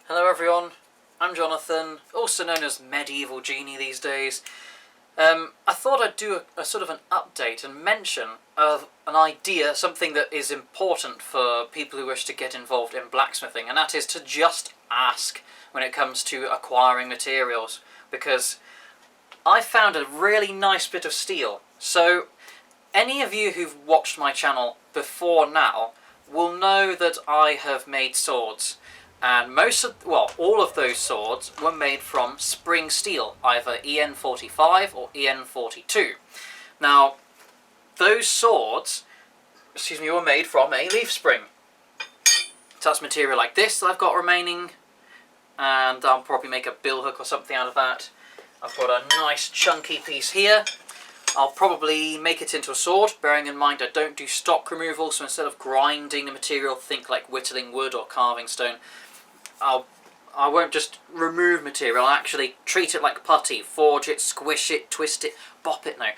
Hello everyone, I'm Jonathan, also known as Medieval Genie these days. I thought I'd do a sort of an update and mention of an idea, something that is important for people who wish to get involved in blacksmithing, and that is to just ask when it comes to acquiring materials, because I found a really nice bit of steel. So any of you who've watched my channel before now will know that I have made swords. And all of those swords were made from spring steel, either EN45 or EN42. Now, those swords, were made from a leaf spring. So that's material like this that I've got remaining, and I'll probably make a bill hook or something out of that. I've got a nice chunky piece here. I'll probably make it into a sword, bearing in mind I don't do stock removal, so instead of grinding the material, think like whittling wood or carving stone. I won't just remove material, I'll actually treat it like putty, forge it, squish it, twist it, bop it, no.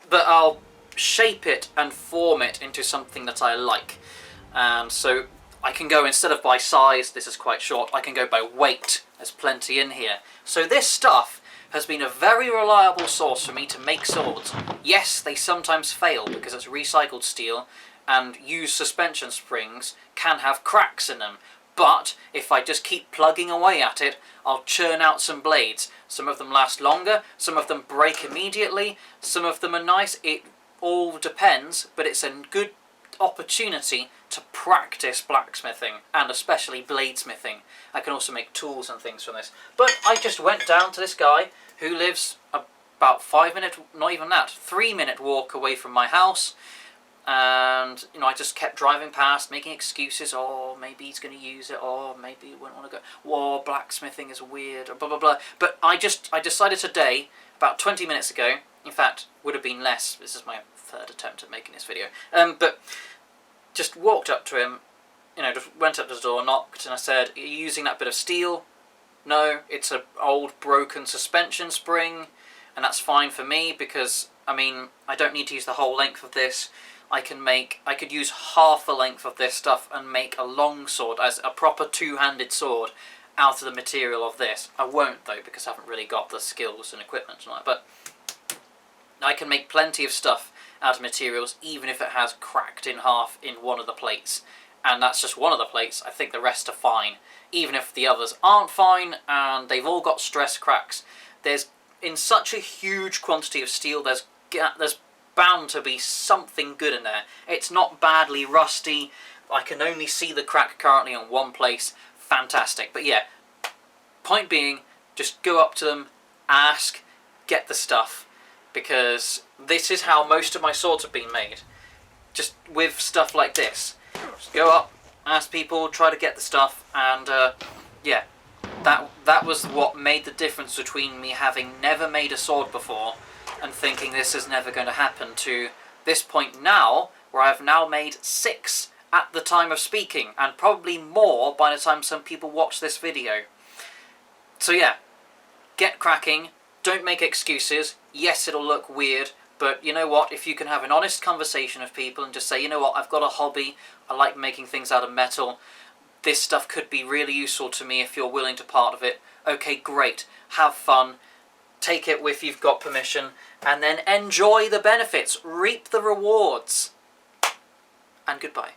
But I'll shape it and form it into something that I like. And so I can go, instead of by size, this is quite short, I can go by weight, there's plenty in here. So this stuff has been a very reliable source for me to make swords. Yes, they sometimes fail because it's recycled steel, and used suspension springs can have cracks in them. But if I just keep plugging away at it, I'll churn out some blades. Some of them last longer, some of them break immediately, some of them are nice. It all depends, but it's a good opportunity to practice blacksmithing, and especially bladesmithing. I can also make tools and things from this. But I just went down to this guy who lives about 5 minute, not even that, 3-minute walk away from my house. And, I just kept driving past, making excuses, or maybe he's going to use it, or maybe he wouldn't want to go, or blacksmithing is weird, or blah blah blah. But I decided today, about 20 minutes ago, in fact, would have been less, this is my third attempt at making this video, but just walked up to him, just went up to the door, knocked, and I said, are you using that bit of steel? No, it's an old broken suspension spring, and that's fine for me, because, I don't need to use the whole length of this. I could use half the length of this stuff and make a long sword, as a proper two-handed sword, out of the material of this. I won't though, because I haven't really got the skills and equipment and all that, but I can make plenty of stuff out of materials, even if it has cracked in half in one of the plates. And that's just one of the plates, I think the rest are fine. Even if the others aren't fine, and they've all got stress cracks. There's, in such a huge quantity of steel, there's bound to be something good in there. It's not badly rusty. I can only see the crack currently in one place. Fantastic. But yeah, point being, just go up to them, ask, get the stuff, because this is how most of my swords have been made. Just with stuff like this. Just go up, ask people, try to get the stuff, and yeah, that was what made the difference between me having never made a sword before and thinking this is never going to happen, to this point now, where I've now made 6 at the time of speaking, and probably more by the time some people watch this video. So yeah, get cracking, don't make excuses. Yes, it'll look weird, but you know what, if you can have an honest conversation with people and just say, you know what, I've got a hobby, I like making things out of metal, this stuff could be really useful to me if you're willing to part of it. Okay, great, have fun. Take it if you've got permission, and then enjoy the benefits, reap the rewards, and goodbye.